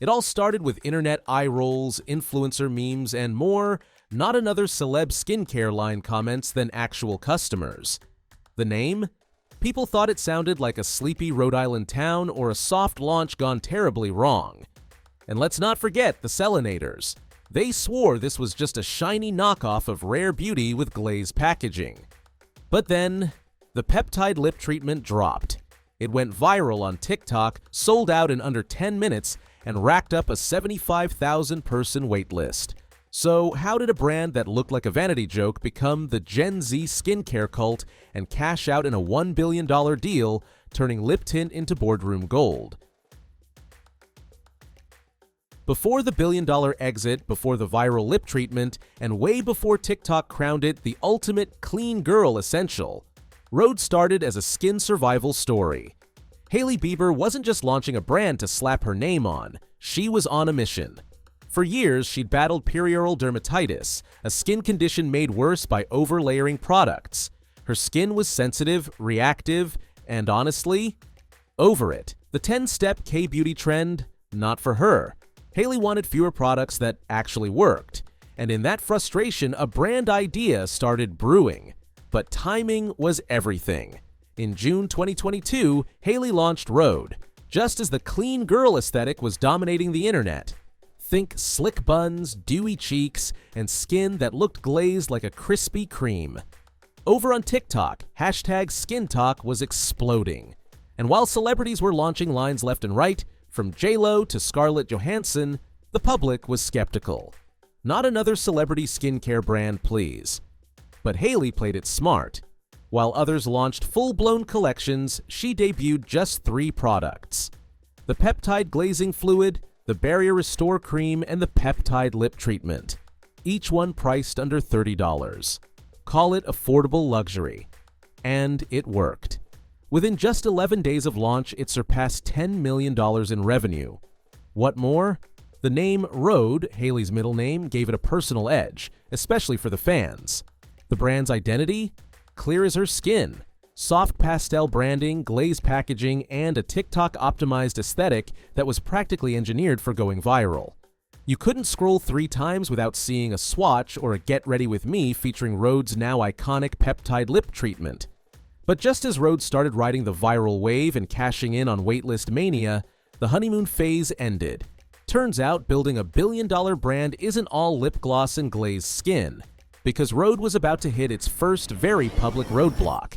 It all started with internet eye rolls, influencer memes, and more not another celeb skincare line comments than actual customers. The name? People thought it sounded like a sleepy Rhode Island town or a soft launch gone terribly wrong. And let's not forget the Selenators. They swore this was just a shiny knockoff of rare beauty with glazed packaging. But then, the peptide lip treatment dropped. It went viral on TikTok, sold out in under 10 minutes, and racked up a 75,000-person waitlist. So how did a brand that looked like a vanity joke become the Gen Z skincare cult and cash out in a $1 billion deal, turning lip tint into boardroom gold? Before the billion-dollar exit, before the viral lip treatment, and way before TikTok crowned it the ultimate clean girl essential, Rhode started as a skin survival story. Hailey Bieber wasn't just launching a brand to slap her name on, she was on a mission. For years, she'd battled perioral dermatitis, a skin condition made worse by overlayering products. Her skin was sensitive, reactive, and honestly, over it. The 10-step K-beauty trend, not for her. Hailey wanted fewer products that actually worked, and in that frustration, a brand idea started brewing. But timing was everything. In June 2022, Hailey launched Rhode, just as the clean girl aesthetic was dominating the internet. Think slick buns, dewy cheeks, and skin that looked glazed like a Krispy Kreme. Over on TikTok, #SkinTalk was exploding. And while celebrities were launching lines left and right, from J-Lo to Scarlett Johansson, the public was skeptical. Not another celebrity skincare brand, please. But Hailey played it smart. While others launched full-blown collections, she debuted just 3 products: the peptide glazing fluid, the barrier restore cream, and the peptide lip treatment. Each one priced under $30. Call it affordable luxury. And it worked. Within just 11 days of launch, it surpassed $10 million in revenue. What more? The name Rhode, Hailey's middle name, gave it a personal edge, especially for the fans. The brand's identity? Clear as her skin. Soft pastel branding, glazed packaging, and a TikTok-optimized aesthetic that was practically engineered for going viral. You couldn't scroll 3 times without seeing a swatch or a Get Ready With Me featuring Rhode's now iconic peptide lip treatment. But just as Rhode started riding the viral wave and cashing in on waitlist mania, the honeymoon phase ended. Turns out building a billion-dollar brand isn't all lip gloss and glazed skin, because Rhode was about to hit its first very public roadblock.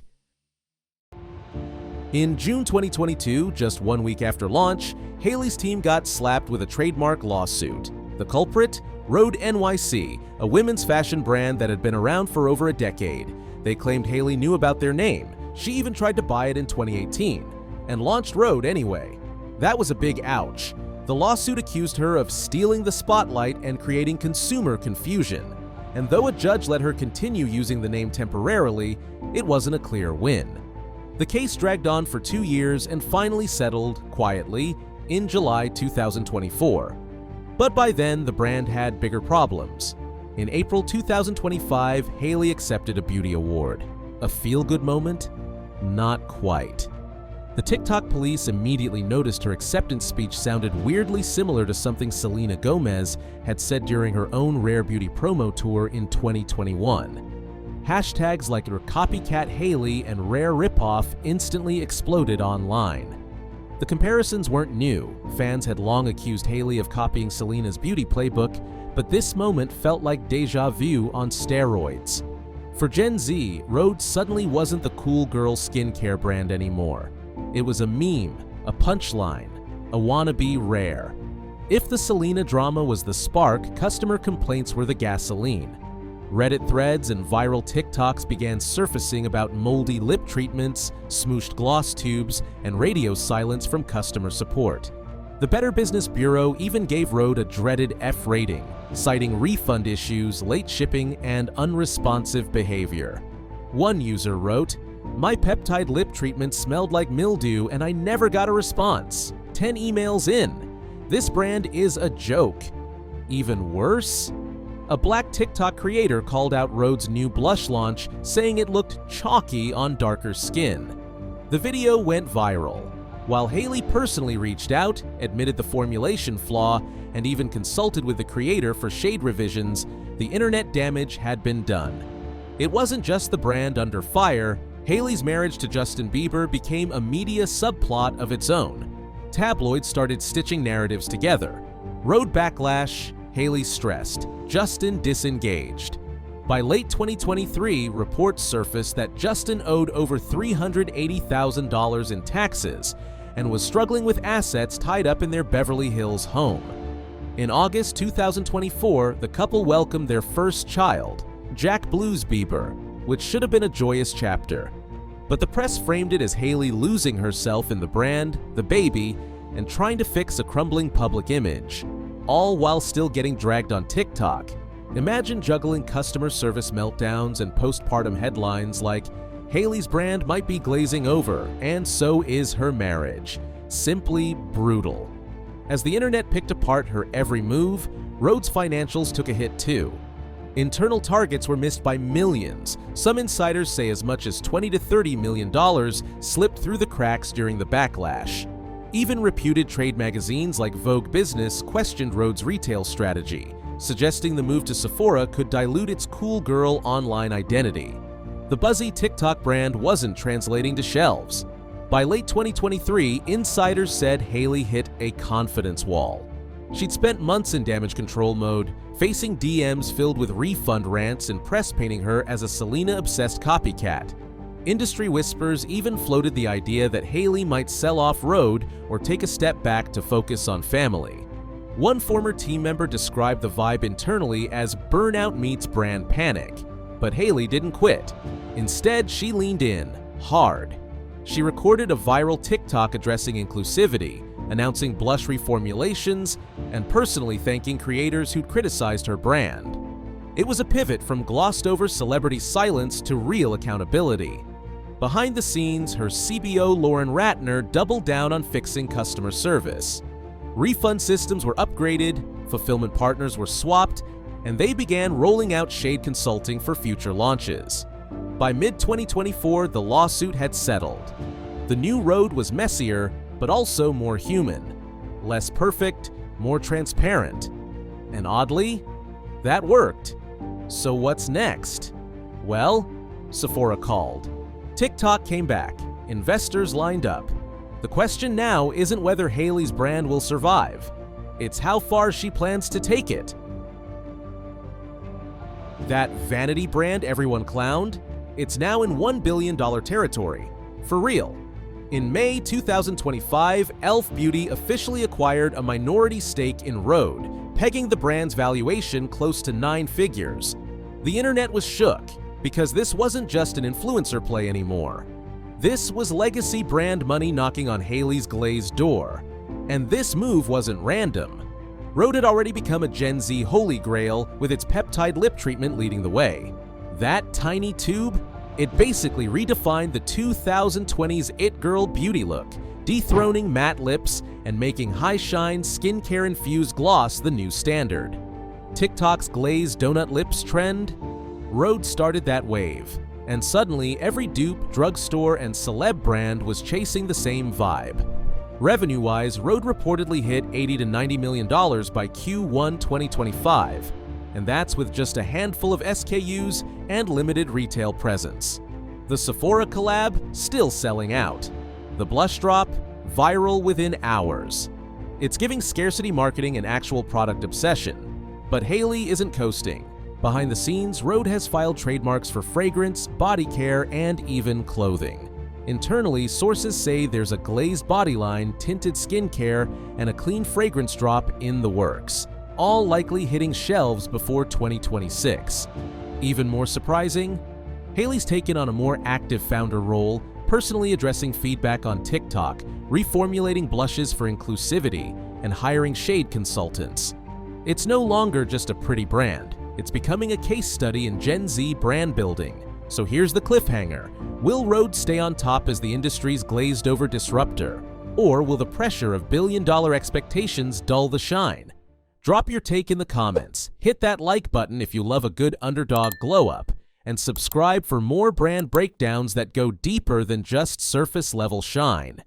In June 2022, just 1 week after launch, Hailey's team got slapped with a trademark lawsuit. The culprit? Rhode NYC, a women's fashion brand that had been around for over a decade. They claimed Hailey knew about their name. She even tried to buy it in 2018, and launched Rhode anyway. That was a big ouch. The lawsuit accused her of stealing the spotlight and creating consumer confusion. And though a judge let her continue using the name temporarily, it wasn't a clear win. The case dragged on for 2 years and finally settled, quietly, in July 2024. But by then, the brand had bigger problems. In April 2025, Hailey accepted a beauty award. A feel-good moment? Not quite. The TikTok police immediately noticed her acceptance speech sounded weirdly similar to something Selena Gomez had said during her own Rare Beauty promo tour in 2021. Hashtags like copycat Hailey and rare ripoff instantly exploded online. The comparisons weren't new. Fans had long accused Hailey of copying Selena's beauty playbook, but this moment felt like deja vu on steroids. For Gen Z, Rhode suddenly wasn't the cool girl skincare brand anymore. It was a meme, a punchline, a wannabe Rare. If the Selena drama was the spark, customer complaints were the gasoline. Reddit threads and viral TikToks began surfacing about moldy lip treatments, smooshed gloss tubes, and radio silence from customer support. The Better Business Bureau even gave Rhode a dreaded F rating, citing refund issues, late shipping, and unresponsive behavior. One user wrote, "My peptide lip treatment smelled like mildew and I never got a response. 10 emails in. This brand is a joke." Even worse? A Black TikTok creator called out Rhode's new blush launch, saying it looked chalky on darker skin. The video went viral. While Hailey personally reached out, admitted the formulation flaw, and even consulted with the creator for shade revisions, the internet damage had been done. It wasn't just the brand under fire. Hailey's marriage to Justin Bieber became a media subplot of its own. Tabloids started stitching narratives together. Rhode backlash, Hailey stressed, Justin disengaged. By late 2023, reports surfaced that Justin owed over $380,000 in taxes and was struggling with assets tied up in their Beverly Hills home. In August 2024, the couple welcomed their first child, Jack Blues Bieber, which should have been a joyous chapter. But the press framed it as Hailey losing herself in the brand, the baby, and trying to fix a crumbling public image, all while still getting dragged on TikTok. Imagine juggling customer service meltdowns and postpartum headlines like, Hailey's brand might be glazing over, and so is her marriage. Simply brutal. As the internet picked apart her every move, Rhode's financials took a hit too. Internal targets were missed by millions. Some insiders say as much as $20 to $30 million slipped through the cracks during the backlash. Even reputed trade magazines like Vogue Business questioned Rhode's retail strategy, suggesting the move to Sephora could dilute its cool girl online identity. The buzzy TikTok brand wasn't translating to shelves. By late 2023, insiders said Hailey hit a confidence wall. She'd spent months in damage control mode, facing DMs filled with refund rants and press painting her as a Selena-obsessed copycat. Industry whispers even floated the idea that Hailey might sell off Rhode or take a step back to focus on family. One former team member described the vibe internally as burnout meets brand panic. But Hailey didn't quit. Instead, she leaned in, hard. She recorded a viral TikTok addressing inclusivity, announcing blush reformulations, and personally thanking creators who'd criticized her brand. It was a pivot from glossed-over celebrity silence to real accountability. Behind the scenes, her CBO Lauren Ratner doubled down on fixing customer service. Refund systems were upgraded, fulfillment partners were swapped, and they began rolling out shade consulting for future launches. By mid-2024, the lawsuit had settled. The new Rhode was messier, but also more human. Less perfect, more transparent. And oddly, that worked. So what's next? Well, Sephora called. TikTok came back. Investors lined up. The question now isn't whether Hailey's brand will survive. It's how far she plans to take it. That vanity brand everyone clowned? It's now in $1 billion territory. For real. In May 2025, e.l.f. Beauty officially acquired a minority stake in Rhode, pegging the brand's valuation close to 9 figures. The internet was shook, because this wasn't just an influencer play anymore. This was legacy brand money knocking on Hailey's glazed door. And this move wasn't random. Rhode had already become a Gen Z holy grail, with its peptide lip treatment leading the way. That tiny tube? It basically redefined the 2020s it girl beauty look, dethroning matte lips and making high-shine, skincare-infused gloss the new standard. TikTok's glazed donut lips trend? Rhode started that wave, and suddenly every dupe, drugstore, and celeb brand was chasing the same vibe. Revenue-wise, Rhode reportedly hit $80 to $90 million by Q1 2025, and that's with just a handful of SKUs and limited retail presence. The Sephora collab still selling out. The blush drop viral within hours. It's giving scarcity marketing and actual product obsession. But Hailey isn't coasting. Behind the scenes, Rhode has filed trademarks for fragrance, body care, and even clothing. Internally, sources say there's a glazed body line, tinted skincare, and a clean fragrance drop in the works, all likely hitting shelves before 2026. Even more surprising, Hailey's taken on a more active founder role, personally addressing feedback on TikTok, reformulating blushes for inclusivity, and hiring shade consultants. It's no longer just a pretty brand. It's becoming a case study in Gen Z brand building. So here's the cliffhanger. Will Rhode stay on top as the industry's glazed-over disruptor? Or will the pressure of billion-dollar expectations dull the shine? Drop your take in the comments, hit that like button if you love a good underdog glow-up, and subscribe for more brand breakdowns that go deeper than just surface-level shine.